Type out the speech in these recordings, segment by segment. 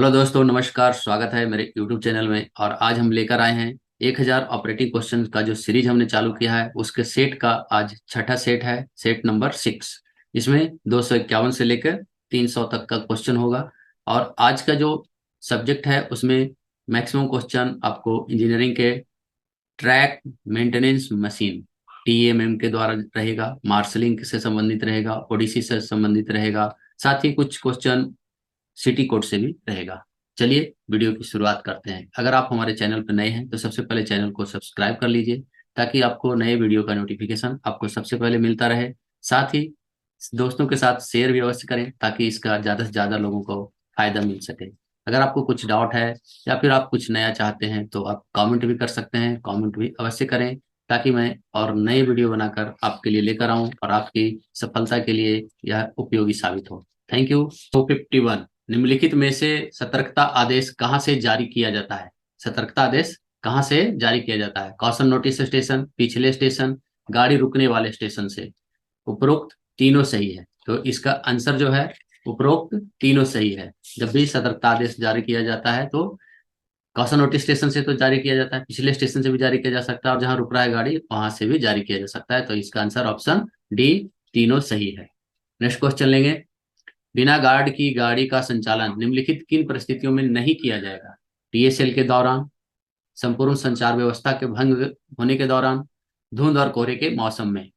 Hello दोस्तों, नमस्कार। स्वागत है मेरे YouTube चैनल में। और आज हम लेकर आए हैं 1000 ऑपरेटिंग क्वेश्चन का जो सीरीज हमने चालू किया है उसके सेट का आज छठा सेट है, सेट नंबर 6। इसमें 251 से लेकर 300 तक का क्वेश्चन होगा। और आज का जो सब्जेक्ट है उसमें मैक्सिमम क्वेश्चन आपको इंजीनियरिंग के ट्रैक मेंटेनेंस मशीन TMM के द्वारा रहेगा, मार्शलिंग से संबंधित रहेगा, ओडीसी से संबंधित रहेगा। साथ ही कुछ क्वेश्चन सिटी कोड से भी रहेगा। चलिए वीडियो की शुरुआत करते हैं। अगर आप हमारे चैनल पर नए हैं तो सबसे पहले चैनल को सब्सक्राइब कर लीजिए ताकि आपको नए वीडियो का नोटिफिकेशन आपको सबसे पहले मिलता रहे। साथ ही दोस्तों के साथ शेयर भी अवश्य करें ताकि इसका ज़्यादा से ज़्यादा लोगों को फायदा मिल सके। अगर आपको कुछ डाउट है या फिर आप कुछ नया चाहते हैं तो आप कमेंट भी कर सकते हैं। कमेंट भी अवश्य करें ताकि मैं और नए वीडियो बनाकर आपके लिए लेकर आऊं और आपकी सफलता के लिए यह उपयोगी साबित हो। Thank you. 251, निम्नलिखित में से सतर्कता आदेश कहाँ से जारी किया जाता है? सतर्कता आदेश कहाँ से जारी किया जाता है? कॉशन नोटिस स्टेशन, पिछले स्टेशन, गाड़ी रुकने वाले स्टेशन से। उपरोक्त तीनों सही है। तो इसका आंसर जो है उपरोक्त तीनों सही है। जब भी सतर्कता आदेश जारी किया जाता है तो कॉशन नोटिस स्टेशन से तो जारी किया जाता है, पिछले स्टेशन से भी जारी किया जा सकता है, और जहां रुक रहा है गाड़ी वहां से भी जारी किया जा सकता है। तो इसका आंसर ऑप्शन डी, तीनों सही है। नेक्स्ट क्वेश्चन लेंगे। बिना गार्ड की गाड़ी का संचालन निम्नलिखित किन परिस्थितियों में नहीं किया जाएगा? TSL के दौरान, संपूर्ण संचार व्यवस्था के भंग होने के दौरान, धुंध और कोहरे के मौसम में।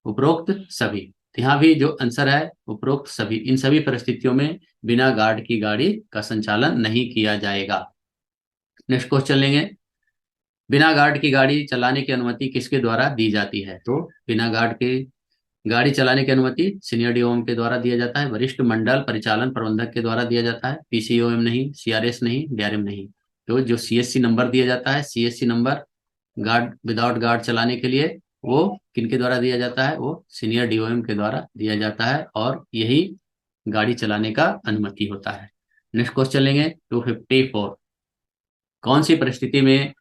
उपरोक्त सभी। तो यहाँ भी जो आंसर है उपरोक्त सभी, इन सभी परिस्थितियों में बिना गार्ड की गाड़ी का संचालन नहीं किया जाएगा। नेक्स्ट क्वेश्चन लेंगे। बिना गार्ड की गाड़ी चलाने की अनुमति किसके द्वारा दी जाती है? तो बिना गार्ड के गाड़ी चलाने की अनुमति सीनियर डीओएम के द्वारा दिया जाता है, वरिष्ठ मंडल परिचालन प्रबंधक के द्वारा दिया जाता है। PCOM नहीं, CRS नहीं, DRM नहीं। तो जो CSC नंबर दिया जाता है, CSC number guard without guard चलाने के लिए, वो किनके द्वारा दिया जाता है? वो सीनियर डीओएम के द्वारा दिया जाता है और यही गाड़ी चलाने का अनुमति होता है। नेक्स्ट क्वेश्चन लेंगे 254। कौन सी परिस्थिति में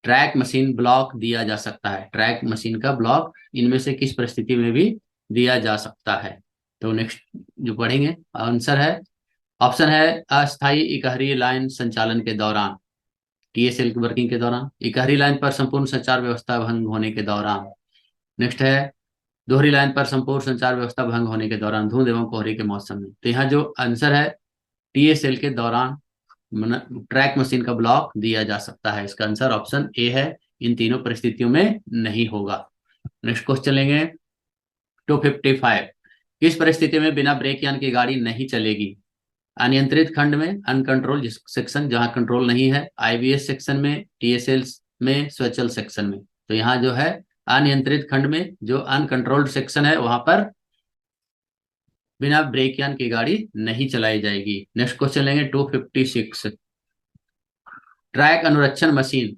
ट्रैक मशीन ब्लॉक दिया जा सकता है? ट्रैक मशीन का ब्लॉक इनमें से किस परिस्थिति में भी दिया जा सकता है? तो नेक्स्ट जो पढ़ेंगे आंसर है, ऑप्शन है अस्थायी इकहरी लाइन संचालन के दौरान, TSL की वर्किंग के दौरान, इकहरी लाइन पर संपूर्ण संचार व्यवस्था भंग होने के दौरान। नेक्स्ट है दोहरी लाइन पर संपूर्ण संचार व्यवस्था भंग होने के दौरान, धुंध एवं कोहरे के मौसम में। तो यहाँ जो आंसर है TSL के दौरान ट्रैक मशीन का ब्लॉक दिया जा सकता है। इसका आंसर ऑप्शन ए है, इन तीनों परिस्थितियों में नहीं होगा। नेक्स्ट क्वेश्चन लेंगे 255। किस परिस्थिति में बिना ब्रेक यान की गाड़ी नहीं चलेगी? अनियंत्रित खंड में, अनकंट्रोल सेक्शन जहां कंट्रोल नहीं है, IBS सेक्शन में, TSL में, स्वचल सेक्शन में। तो यहाँ जो है अनियंत्रित खंड में, जो अनकंट्रोल्ड सेक्शन है वहां पर बिना ब्रेक यान की गाड़ी नहीं चलाई जाएगी। नेक्स्ट क्वेश्चन लेंगे 256। ट्रैक अनुरक्षण मशीन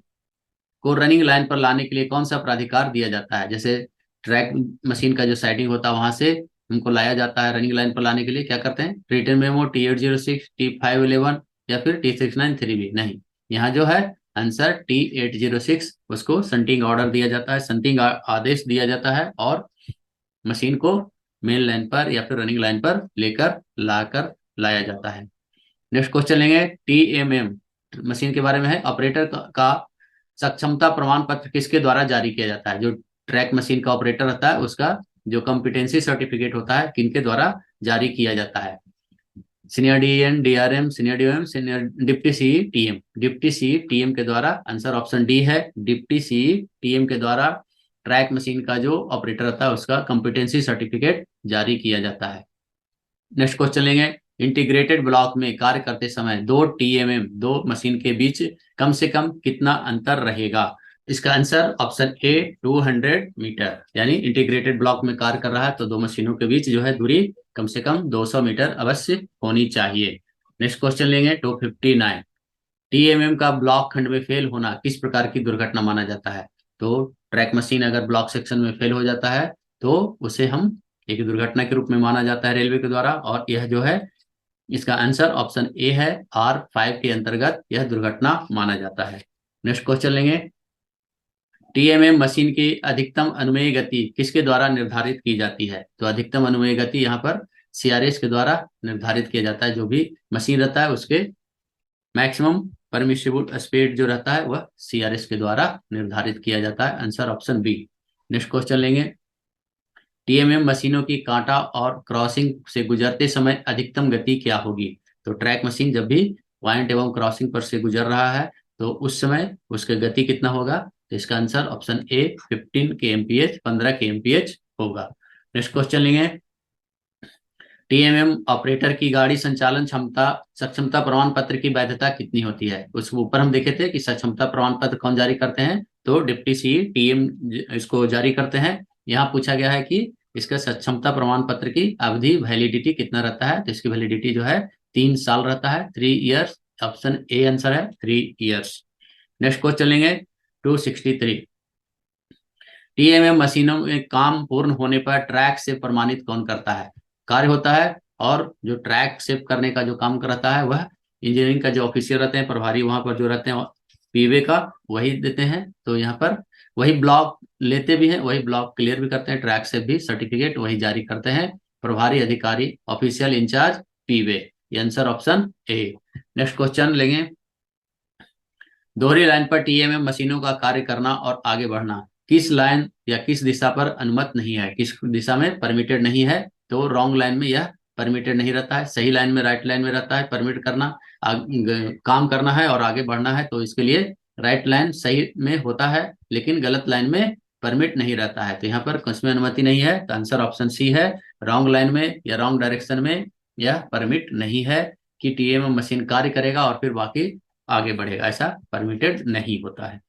को रनिंग लाइन पर लाने के लिए कौन सा प्राधिकार दिया जाता है? जैसे ट्रैक मशीन का जो साइडिंग होता है वहां से उनको लाया जाता है, रनिंग लाइन पर लाने के लिए क्या करते हैं? रिटर्न मेमो T806, T511 या फिर T693B? नहीं, यहाँ जो है आंसर T806, उसको संटिंग ऑर्डर दिया जाता है, संटिंग आदेश दिया जाता है और मशीन को मेन लाइन पर या फिर रनिंग लाइन पर लेकर लाकर लाया जाता है। नेक्स्ट क्वेश्चन लेंगे TMM मशीन के बारे में है। ऑपरेटर का सक्षमता प्रमाण पत्र किसके द्वारा जारी किया जाता है? जो ट्रैक मशीन का ऑपरेटर होता है उसका जो कॉम्पिटेंसी सर्टिफिकेट होता है किनके द्वारा जारी किया जाता है? Senior DN, DRM, senior DOM, senior deputy CE, TM। Deputy CE TM के द्वारा, आंसर ऑप्शन डी है, डिप्टी CE TM के द्वारा ट्रैक मशीन का जो ऑपरेटर होता है उसका कॉम्पिटेंसी सर्टिफिकेट जारी किया जाता है। नेक्स्ट क्वेश्चन लेंगे। इंटीग्रेटेड ब्लॉक में कार्य करते समय दो TMM, दो मशीन के बीच कम से कम कितना अंतर रहेगा? इसका आंसर ऑप्शन ए 200 मीटर, यानी इंटीग्रेटेड ब्लॉक में कार्य कर रहा है तो दो मशीनों के बीच जो है दूरी कम से कम 200 मीटर अवश्य होनी चाहिए। नेक्स्ट क्वेश्चन लेंगे 259। TMM का ब्लॉक खंड में फेल होना किस प्रकार की दुर्घटना माना जाता है? तो ट्रैक मशीन अगर ब्लॉक सेक्शन में फेल हो जाता है तो उसे हम एक दुर्घटना के रूप में माना जाता है रेलवे के द्वारा, और यह जो है इसका आंसर ऑप्शन ए है, R5 के अंतर्गत यह दुर्घटना माना जाता है। नेक्स्ट क्वेश्चन लेंगे। TMM मशीन की अधिकतम अनुमेय गति किसके द्वारा निर्धारित की जाती है? तो अधिकतम अनुमेय गति यहाँ पर CRS के द्वारा निर्धारित किया जाता है। जो भी मशीन रहता है उसके मैक्सिमम परमिसिबल स्पीड जो रहता है वह सीआरएस के द्वारा निर्धारित किया जाता है। Answer option B. Next question लेंगे, टीएमएम मशीनों की कांटा और क्रॉसिंग से गुजरते समय अधिकतम गति क्या होगी? तो ट्रैक मशीन जब भी पॉइंट एवं क्रॉसिंग पर से गुजर रहा है तो उस समय उसका गति कितना होगा? तो इसका आंसर ऑप्शन ए 15 kmph, 15 kmph होगा। नेक्स्ट क्वेश्चन लेंगे, टीएमएम ऑपरेटर की गाड़ी संचालन क्षमता सक्षमता प्रमाण पत्र की वैधता कितनी होती है? उसके ऊपर हम देखे थे कि सक्षमता प्रमाण पत्र कौन जारी करते हैं? तो डिप्टी सी टीएम इसको जारी करते हैं। यहाँ पूछा गया है कि इसका सक्षमता प्रमाण पत्र की अवधि वैलिडिटी कितना रहता है? तो इसकी वैलिडिटी जो है 3 साल रहता है, 3 years। ऑप्शन ए आंसर है 3 years। नेक्स्ट क्वेश्चन लेंगे 263, टीएमएम मशीनों में काम पूर्ण होने पर ट्रैक से प्रमाणित कौन करता है? कार्य होता है, और जो ट्रैक सेव करने का जो काम करता है वह इंजीनियरिंग का जो ऑफिसर रहते हैं, प्रभारी वहां पर जो रहते हैं पीवे का, वही देते हैं। तो यहाँ पर वही ब्लॉक लेते भी हैं, वही ब्लॉक क्लियर भी करते हैं, ट्रैक से भी सर्टिफिकेट वही जारी करते हैं। प्रभारी अधिकारी ऑफिशियल इंचार्ज पीवे। ये answer option A. Next question लेंगे, दोहरी लाइन पर टीएमएम मशीनों का कार्य करना और आगे बढ़ना किस लाइन या किस दिशा पर अनुमत नहीं है? किस दिशा में परमिटेड नहीं है? तो रॉन्ग लाइन में यह परमिटेड नहीं रहता है, सही लाइन में, राइट लाइन में रहता है परमिट करना। काम करना है और आगे बढ़ना है तो इसके लिए राइट लाइन सही में होता है, लेकिन गलत लाइन में परमिट नहीं रहता है। तो यहाँ पर उसमें अनुमति नहीं है, तो आंसर ऑप्शन सी है। रॉन्ग लाइन में या रॉन्ग डायरेक्शन में यह परमिट नहीं है कि टीएमएम मशीन कार्य करेगा और फिर बाकी आगे बढ़ेगा, ऐसा परमिटेड नहीं होता है।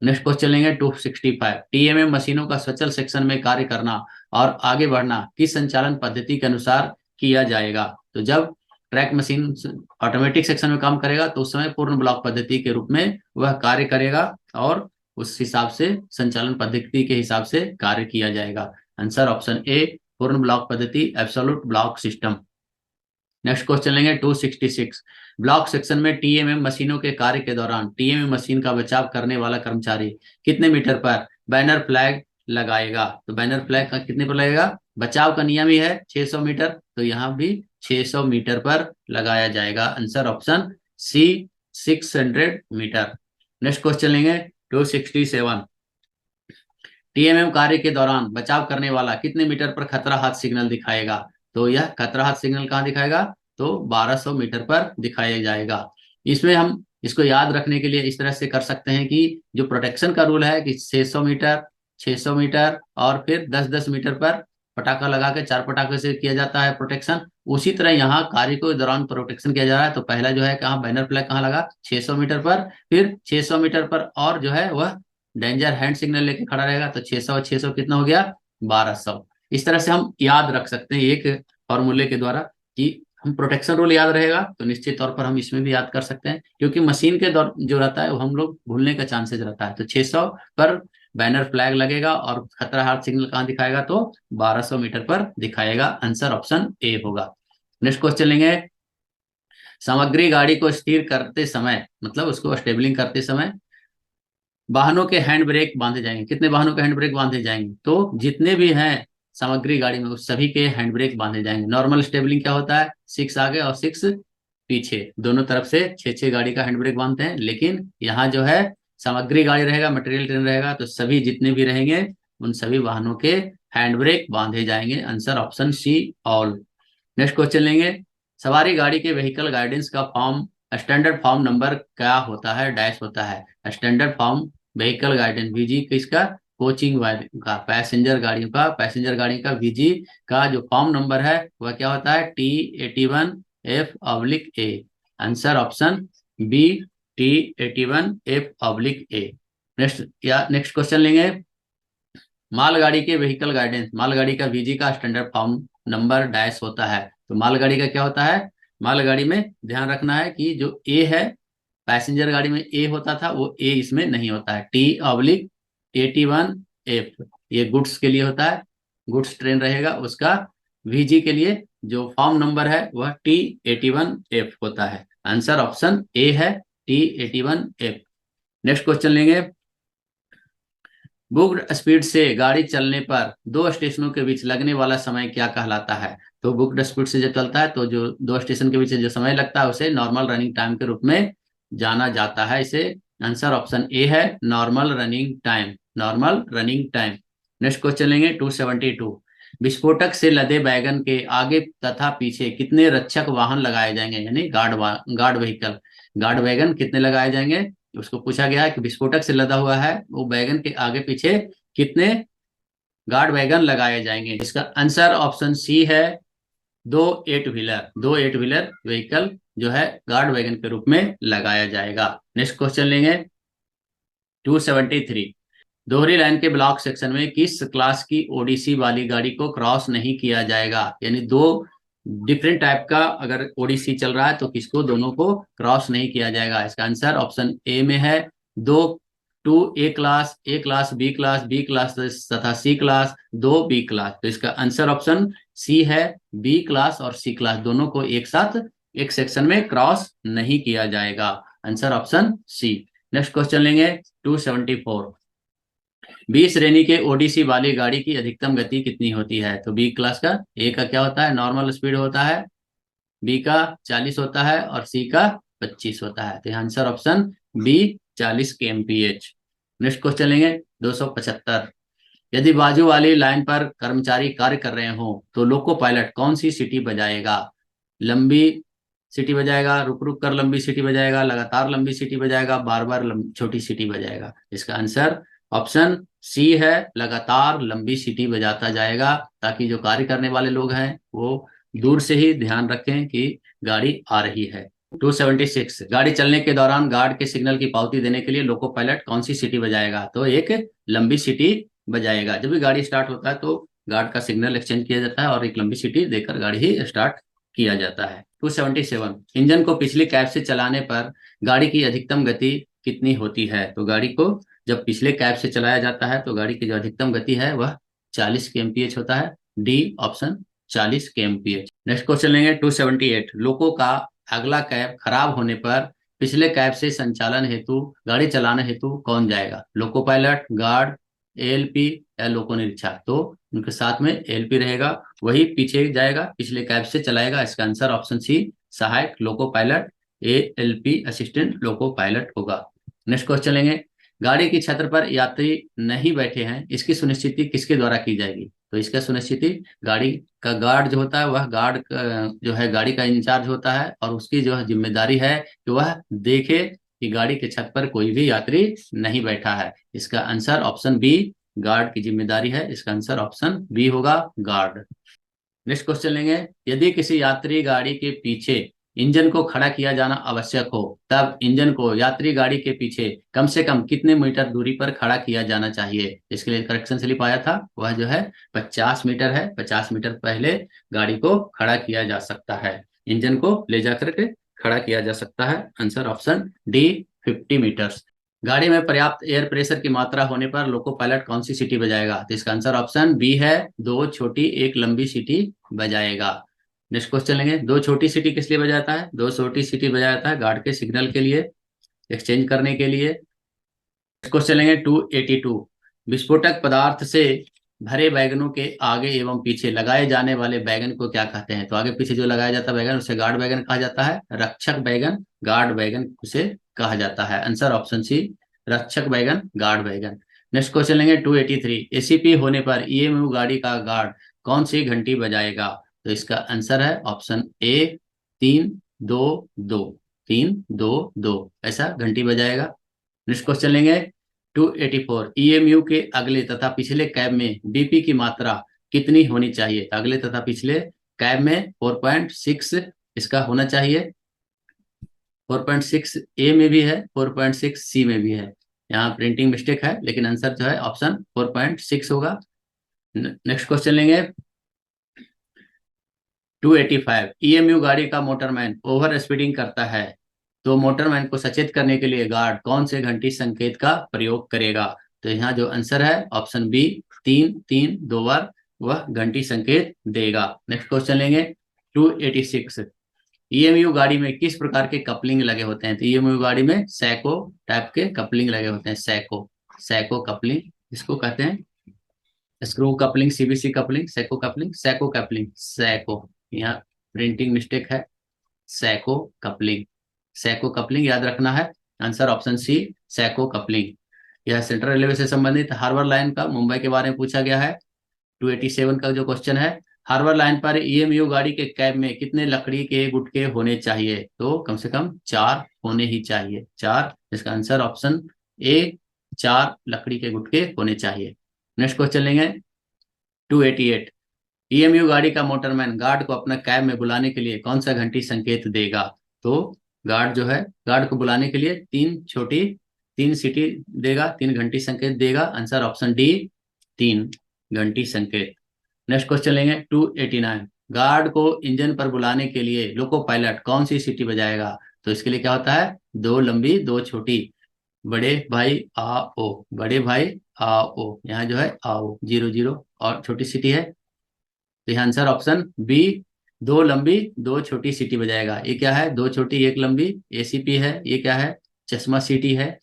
नेक्स्ट क्वेश्चन लेंगे 265, टीएमएम मशीनों का स्वचल सेक्शन में कार्य करना और आगे बढ़ना किस संचालन पद्धति के अनुसार किया जाएगा? तो जब ट्रैक मशीन ऑटोमेटिक सेक्शन में काम करेगा तो उस समय पूर्ण ब्लॉक पद्धति के रूप में वह कार्य करेगा और उस हिसाब से संचालन पद्धति के हिसाब से कार्य किया जाएगा। आंसर ऑप्शन ए पूर्ण ब्लॉक पद्धति, absolute block system. Next question लेंगे 266, ब्लॉक सेक्शन में टीएमएम मशीनों के कार्य के दौरान टीएमएम मशीन का बचाव करने वाला कर्मचारी कितने मीटर पर बैनर फ्लैग लगाएगा? तो बैनर फ्लैग का कितने पर लगेगा? बचाव का नियम ही है 600 मीटर, तो यहाँ भी 600 मीटर पर लगाया जाएगा। Answer option C 600 metre. Next question लेंगे 267, टीएमएम कार्य के दौरान बचाव करने वाला कितने मीटर पर खतरा हाथ सिग्नल दिखाएगा? तो यह खतरा हाथ सिग्नल कहाँ दिखाएगा? तो 1200 मीटर पर दिखाया जाएगा। इसमें हम इसको याद रखने के लिए इस तरह से कर सकते हैं कि जो प्रोटेक्शन का रूल है कि 600 मीटर, 600 मीटर और फिर 10-10 मीटर पर पटाखा लगा के 4 पटाखे से किया जाता है प्रोटेक्शन, उसी तरह यहाँ कार्य के दौरान प्रोटेक्शन किया जा रहा है। तो पहला जो है कहाँ बैनर फ्लैग कहाँ लगा? 600 मीटर पर, फिर 600 मीटर पर और जो है वह डेंजर हैंड सिग्नल लेके खड़ा रहेगा। तो 600 और 600 कितना हो गया? 1200। इस तरह से हम याद रख सकते हैं एक फॉर्मूले के द्वारा कि हम प्रोटेक्शन रूल याद रहेगा तो निश्चित तौर पर हम इसमें भी याद कर सकते हैं, क्योंकि मशीन के दौर जो रहता है वो हम लोग भूलने का चांसेस रहता है। तो 600 पर बैनर फ्लैग लगेगा और खतरा हार्ट सिग्नल कहाँ दिखाएगा? तो 1200 मीटर पर दिखाएगा। आंसर ऑप्शन ए होगा। नेक्स्ट क्वेश्चन लेंगे, सामग्री गाड़ी को स्थिर करते समय, मतलब उसको स्टेबलिंग करते समय वाहनों के हैंड ब्रेक बांधे जाएंगे। कितने वाहनों के हैंड ब्रेक बांधे जाएंगे? तो जितने भी हैं सामग्री गाड़ी में उस सभी के हैंड ब्रेक बांधे जाएंगे। नॉर्मल स्टेबलिंग क्या होता है? 6 आगे और 6 पीछे, दोनों तरफ से 6-6 गाड़ी का हैंड ब्रेक बांधते हैं। लेकिन यहाँ जो है सामग्री गाड़ी रहेगा, मटेरियल ट्रेन रहेगा, तो सभी जितने भी रहेंगे उन सभी वाहनों के हैंड ब्रेक बांधे जाएंगे। Answer option C all. Next question लेंगे, सवारी गाड़ी के व्हीकल गाइडेंस का फॉर्म स्टैंडर्ड फॉर्म नंबर क्या होता है? डैश होता है। Standard form vehicle guidance V G किसका? कोचिंग का, पैसेंजर गाड़ी का वीजी का जो फॉर्म नंबर है वह क्या होता है? T81F/A। Answer option B T81F/A। Next question लेंगे, मालगाड़ी के व्हीकल गाइडेंस, मालगाड़ी का वीजी का स्टैंडर्ड फॉर्म नंबर डैश होता है। तो मालगाड़ी का क्या होता है? मालगाड़ी में ध्यान रखना है कि जो ए है, पैसेंजर गाड़ी में ए होता था वो ए इसमें नहीं होता है। T/81F ये गुड्स के लिए होता है, गुड्स ट्रेन रहेगा, उसका वीजी के लिए जो फॉर्म नंबर है वह T81F होता है। आंसर ऑप्शन ए है T81F। नेक्स्ट क्वेश्चन लेंगे, बुक्ड स्पीड से गाड़ी चलने पर 2 स्टेशनों के बीच लगने वाला समय क्या कहलाता है? तो बुक्ड स्पीड से जब चलता है तो जो 2 स्टेशन के बीच जो समय लगता है उसे नॉर्मल रनिंग टाइम के रूप में जाना जाता है? इसे आंसर ऑप्शन ए है normal running time, normal running time. Next question लेंगे 272। विस्फोटक से लदे बैगन के आगे तथा पीछे कितने रक्षक वाहन लगाए जाएंगे, यानी गार्ड व्हीकल, गार्ड वैगन कितने लगाए जाएंगे? उसको पूछा गया है कि विस्फोटक से लदा हुआ है वो बैगन के आगे पीछे कितने गार्ड वैगन लगाए जाएंगे? इसका आंसर ऑप्शन सी है दो एट व्हीलर व्हीकल जो है गार्ड वैगन के रूप में लगाया जाएगा। नेक्स्ट क्वेश्चन लेंगे 273। दोहरी लाइन के ब्लॉक सेक्शन में किस क्लास की ओडीसी वाली गाड़ी को क्रॉस नहीं किया जाएगा? यानी दो डिफरेंट टाइप का अगर ओडीसी चल रहा है तो किसको, दोनों को क्रॉस नहीं किया जाएगा? इसका आंसर ऑप्शन ए में है दो two A class B class तथा सी क्लास, दो बी क्लास। तो इसका आंसर ऑप्शन सी है बी क्लास और सी क्लास दोनों को एक साथ एक सेक्शन में क्रॉस नहीं किया जाएगा। Answer option C. Next question लेंगे 274। बी श्रेणी के ओडीसी वाली गाड़ी की अधिकतम गति कितनी होती है? तो बी क्लास का ए का क्या होता है, नॉर्मल स्पीड होता है, बी का 40 होता है और सी का 25 होता है। तो आंसर ऑप्शन बी 40 के एमपीएच। नेक्स्ट क्वेश्चन लेंगे 275। यदि बाजू वाली लाइन पर कर्मचारी कार्य कर रहे हो तो लोको पायलट कौन सी सीटी बजाएगा? लंबी सीटी बजाएगा, रुक रुक कर लंबी सीटी बजाएगा, लगातार लंबी सीटी बजाएगा, बार बार छोटी सीटी बजाएगा? इसका आंसर ऑप्शन सी है लगातार लंबी सीटी बजाता जाएगा, ताकि जो कार्य करने वाले लोग हैं वो दूर से ही ध्यान रखें कि गाड़ी आ रही है। 276। गाड़ी चलने के दौरान गार्ड के सिग्नल की पावती देने के लिए लोको पायलट कौन सी सीटी बजाएगा? तो एक लंबी सीटी बजाएगा। जब भी गाड़ी स्टार्ट होता है तो गार्ड का सिग्नल एक्सचेंज किया जाता है और एक लंबी सीटी देकर गाड़ी ही स्टार्ट किया जाता है। 277। इंजन को पिछली कैप से चलाने पर गाड़ी की अधिकतम गति कितनी होती है? तो गाड़ी को जब पिछले कैप से चलाया जाता है तो गाड़ी की जो अधिकतम गति है वह 40 के एमपीएच होता है। डी ऑप्शन 40 के एमपीएच। नेक्स्ट क्वेश्चन लेंगे 278। लोको का अगला कैप खराब होने पर पिछले कैप से संचालन हेतु गाड़ी चलाने हेतु कौन जाएगा? लोको पायलट, गार्ड, एएलपी या लोको निरीक्षक? तो उनके साथ में एएलपी रहेगा, वही पीछे जाएगा, पिछले कैप से चलाएगा। इसका आंसर ऑप्शन सी सहायक loco pilot, ALP assistant loco pilot होगा। नेक्स्ट क्वेश्चन लेंगे। गाड़ी की छत्र पर यात्री नहीं बैठे हैं, इसकी सुनिश्चिति किसके द्वारा की जाएगी? तो इसका सुनिश्चिति गाड़ी का गार्ड जो होता है वह गार्ड जो है गाड़ी का इंचार्ज होता है और उसकी जो है जिम्मेदारी है कि वह देखे कि गाड़ी के छत पर कोई भी यात्री नहीं बैठा है। इसका आंसर ऑप्शन बी गार्ड की जिम्मेदारी है। इसका आंसर ऑप्शन बी होगा गार्ड। नेक्स्ट क्वेश्चन लेंगे। यदि किसी यात्री गाड़ी के पीछे इंजन को खड़ा किया जाना आवश्यक हो तब इंजन को यात्री गाड़ी के पीछे कम से कम कितने मीटर दूरी पर खड़ा किया जाना चाहिए? इसके लिए करेक्शन स्लिप आया था, वह जो है 50 मीटर है। 50 मीटर पहले गाड़ी को खड़ा किया जा सकता है, इंजन को ले जाकर के खड़ा किया जा सकता है। Answer option D 50 metres. गाड़ी में पर्याप्त एयर प्रेशर की मात्रा होने पर लोको पायलट कौन सी सीटी बजाएगा? तो इसका आंसर ऑप्शन बी है दो छोटी एक लंबी सीटी बजाएगा। नेक्स्ट क्वेश्चन लेंगे। दो छोटी सीटी किस लिए बजाता है? दो छोटी सीटी बजाता है गार्ड के सिग्नल के लिए, एक्सचेंज करने के लिए। नेक्स्ट क्वेश्चन लेंगे 282। विस्फोटक पदार्थ से भरे बैगनों के आगे एवं पीछे लगाए जाने वाले बैगन को क्या कहते हैं? तो आगे पीछे जो लगाया जाता है बैगन उसे गार्ड बैगन कहा जाता है। रक्षक बैगन, गार्ड बैगन उसे कहा जाता है। आंसर ऑप्शन सी रक्षक बैगन, गार्ड बैगन। नेक्स्ट क्वेश्चन लेंगे 283। एसीपी होने पर ईएमयू गाड़ी का गार्ड कौन सी घंटी बजाएगा? तो इसका आंसर है ऑप्शन ए 3-2-2, 3-2-2 ऐसा घंटी बजाएगा। नेक्स्ट क्वेश्चन लेंगे 284। ईएमयू के अगले तथा पिछले कैब में बीपी की मात्रा कितनी होनी चाहिए? तो अगले तथा पिछले कैब में 4.6 इसका होना चाहिए। 4.6 ए में भी है, 4.6 सी में भी है। यहाँ प्रिंटिंग मिस्टेक है लेकिन आंसर जो है ऑप्शन 4.6 होगा। नेक्स्ट क्वेश्चन लेंगे 285। ईएमयू गाड़ी का मोटरमैन ओवर स्पीडिंग करता है तो मोटरमैन को सचेत करने के लिए गार्ड कौन से घंटी संकेत का प्रयोग करेगा? तो यहाँ जो आंसर है ऑप्शन बी 3-3-2 बार वह घंटी संकेत देगा। नेक्स्ट क्वेश्चन लेंगे 286। ईएमयू गाड़ी में किस प्रकार के कपलिंग लगे होते हैं? तो ईएमयू गाड़ी में सैको टाइप के कपलिंग लगे होते हैं। सैको कपलिंग इसको कहते हैं। स्क्रू कपलिंग, सीबीसी कपलिंग, सैको कपलिंग, सैको कपलिंग, सैको। यहाँ प्रिंटिंग मिस्टेक है, सैको कपलिंग। सैको कपलिंग याद रखना है। आंसर ऑप्शन सी सैको कपलिंग। यह सेंट्रल रेलवे से संबंधित हार्बर लाइन का मुंबई के बारे में पूछा गया है। 287 का जो क्वेश्चन है, हार्बर लाइन पर ईएमयू गाड़ी के कैब में कितने लकड़ी के गुटके होने चाहिए? तो कम से कम 4 होने ही चाहिए, 4। इसका आंसर ऑप्शन ए 4 लकड़ी के गुटके होने चाहिए। नेक्स्ट क्वेश्चन लेंगे 288। ईएमयू गाड़ी का मोटरमैन गार्ड को अपना कैब में बुलाने के लिए कौन सा घंटी संकेत देगा? तो गार्ड जो है, गार्ड को बुलाने के लिए तीन सीटी देगा, 3 घंटी संकेत देगा। आंसर ऑप्शन डी 3 घंटी संकेत। नेक्स्ट क्वेश्चन लेंगे 289। गार्ड को इंजन पर बुलाने के लिए लोको पायलट कौन सी सीटी बजाएगा? तो इसके लिए क्या होता है, 2 लंबी 2 छोटी। बड़े भाई आओ, बड़े भाई आओ, यहाँ जो है आओ 00 और छोटी सीटी है। तो यह आंसर ऑप्शन बी 2 लंबी 2 छोटी सीटी बजाएगा। ये क्या है, 2 छोटी 1 लंबी, एसीपी है। ये क्या है, चश्मा सीटी है,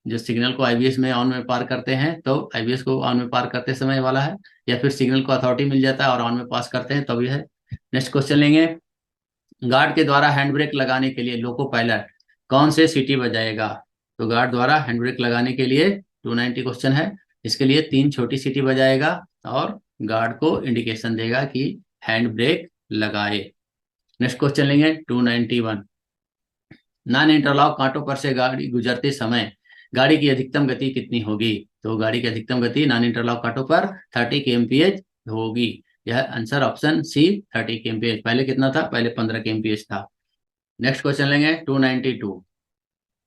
जो सिग्नल को आईबीएस में ऑन में पार करते हैं तो आईबीएस को ऑन में पार करते समय वाला है, या फिर सिग्नल को अथॉरिटी मिल जाता है और ऑन में पास करते हैं तब यह है। नेक्स्ट क्वेश्चन लेंगे, गार्ड के द्वारा हैंड ब्रेक लगाने के लिए लोको पायलट कौन से सीटी बजाएगा? तो गार्ड द्वारा हैंड ब्रेक लगाने के लिए 290 क्वेश्चन है, इसके लिए 3 छोटी सीटी बजाएगा और गार्ड को इंडिकेशन देगा कि हैंड ब्रेक लगाए। नेक्स्ट क्वेश्चन लेंगे 291। नॉन इंटरलॉक कांटों पर से गाड़ी गुजरते समय गाड़ी की अधिकतम गति कितनी होगी? तो गाड़ी की अधिकतम गति नॉन इंटरलॉक कांटों पर 30 kmph होगी। यह आंसर ऑप्शन सी 30 kmph। पहले कितना था, पहले 15 kmph था। नेक्स्ट क्वेश्चन लेंगे 292।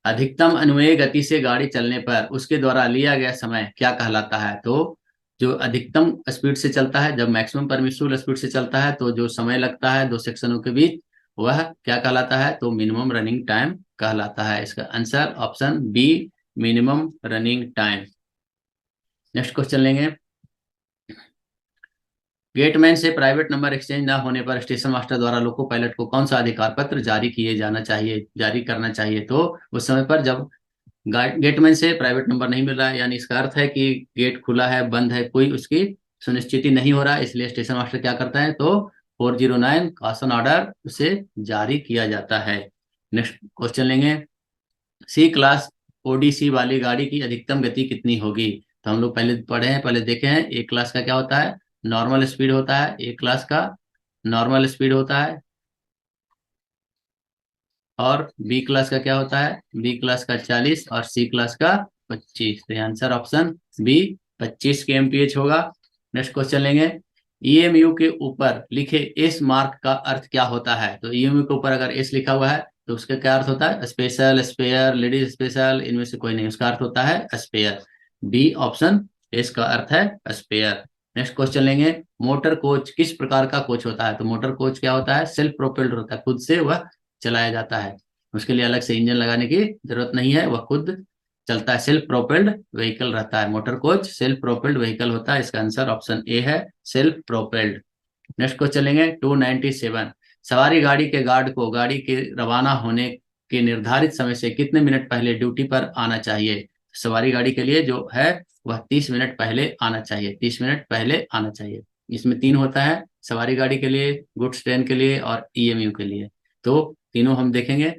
अधिकतम अनुमेय गति से गाड़ी चलने पर उसके द्वारा लिया गया समय क्या कहलाता है? तो जो अधिकतम स्पीड से चलता है, जब मैक्सिमम परमिसिबल स्पीड से चलता है तो जो समय लगता है 2 सेक्शनों के बीच, वह क्या कहलाता है? तो मिनिमम रनिंग टाइम कहलाता है। इसका answer option B minimum running time. Next question लेंगे, गेटमैन से प्राइवेट नंबर एक्सचेंज न होने पर स्टेशन मास्टर द्वारा लोको पायलट को कौन सा अधिकार पत्र जारी करना चाहिए? तो उस समय पर जब गेटमैन से प्राइवेट नंबर नहीं मिल रहा है, यानी इसका अर्थ है कि गेट खुला है बंद है, कोई उसकी सुनिश्चिति नहीं हो रहा है, इसलिए स्टेशन मास्टर क्या करता है, तो 409 कॉशन ऑर्डर उसे जारी किया जाता है। नेक्स्ट क्वेश्चन लेंगे, सी क्लास ओडीसी वाली गाड़ी की अधिकतम गति कितनी होगी? तो हम लोग पहले पढ़े हैं, पहले देखे हैं। ए क्लास का क्या होता है, नॉर्मल स्पीड होता है। ए क्लास का नॉर्मल स्पीड होता है। और बी क्लास का क्या होता है, बी क्लास का 40 और सी क्लास का 25। तो आंसर ऑप्शन बी 25 kmph होगा। नेक्स्ट क्वेश्चन लेंगे, ईएमयू के ऊपर लिखे एस मार्क का अर्थ क्या होता है? तो ईएमयू के ऊपर अगर एस लिखा हुआ है तो उसका क्या अर्थ होता है, स्पेशल, स्पेयर, लेडीज स्पेशल, इनमें से कोई नहीं, उसका अर्थ होता है स्पेयर। बी ऑप्शन एस का अर्थ है स्पेयर। नेक्स्ट क्वेश्चन लेंगे, मोटर कोच किस प्रकार का कोच होता है? तो मोटर कोच क्या होता है, सेल्फ प्रोपेल्ड होता है, खुद से वह चलाया जाता है, उसके लिए अलग से इंजन लगाने की जरूरत नहीं है, वह खुद चलता है। सेल्फ प्रोपेल्ड व्हीकल रहता है motor coach, self propelled vehicle होता है। इसका आंसर ऑप्शन ए है सेल्फ प्रोपेल्ड। नेक्स्ट क्वेश्चन लेंगे 297। सवारी गाड़ी के गार्ड को गाड़ी के रवाना होने के निर्धारित समय से कितने मिनट पहले ड्यूटी पर आना चाहिए? सवारी गाड़ी के लिए जो है वह 30 मिनट पहले आना चाहिए, 30 मिनट पहले आना चाहिए। इसमें 3 होता है, सवारी गाड़ी के लिए, गुड्स ट्रेन के लिए और ईएमयू के लिए। तो तीनों हम देखेंगे।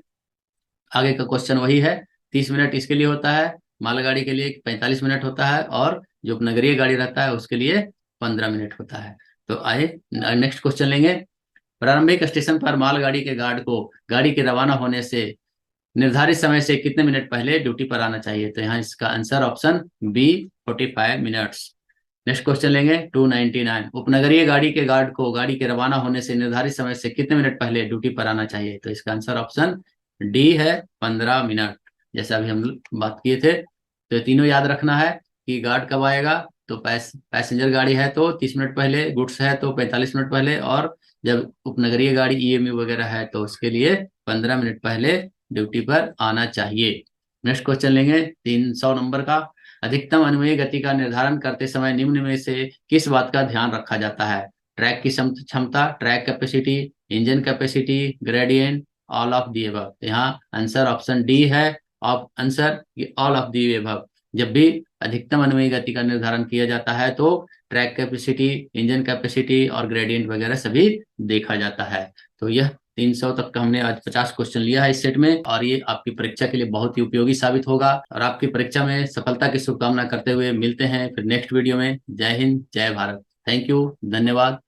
आगे का क्वेश्चन वही है, 30 मिनट इसके लिए होता है, मालगाड़ी के लिए 45 मिनट होता है, और जो उपनगरीय गाड़ी रहता है उसके लिए 15 मिनट होता है। तो आए नेक्स्ट क्वेश्चन लेंगे, प्रारंभिक स्टेशन पर मालगाड़ी के गार्ड को गाड़ी के रवाना होने से निर्धारित समय से कितने मिनट पहले ड्यूटी पर आना चाहिए? तो यहाँ इसका answer option B 45 minutes. Next question लेंगे 299। उपनगरीय गाड़ी के गार्ड को गाड़ी के रवाना होने से निर्धारित समय से कितने मिनट पहले ड्यूटी पर आना चाहिए? तो इसका आंसर ऑप्शन डी है 15 मिनट, जैसा अभी हम बात किए थे। तो ये तीनों याद रखना है कि गार्ड कब आएगा, तो पैसेंजर गाड़ी है तो 30 मिनट पहले, गुड्स है तो 45 मिनट पहले, और जब उपनगरीय गाड़ी ईएमयू वगैरह है तो उसके लिए 15 मिनट पहले ड्यूटी पर आना चाहिए। नेक्स्ट क्वेश्चन लेंगे 300 नंबर का, अधिकतम अनुमेय गति का निर्धारण करते समय निम्न में से किस बात का ध्यान रखा जाता है? ट्रैक की क्षमता, track capacity, engine capacity, gradient, all of the above. यहाँ आंसर ऑप्शन डी है, answer all of the above. जब भी अधिकतम अनुमेय गति का निर्धारण किया जाता है तो ट्रैक कैपेसिटी, इंजन कैपेसिटी और ग्रेडियंट वगैरह सभी देखा जाता है। तो यह 300 तक का हमने आज 50 क्वेश्चन लिया है इस सेट में, और ये आपकी परीक्षा के लिए बहुत ही उपयोगी साबित होगा। और आपकी परीक्षा में सफलता की शुभकामना करते हुए मिलते हैं फिर नेक्स्ट वीडियो में। जय हिंद, जय भारत। थैंक यू, धन्यवाद।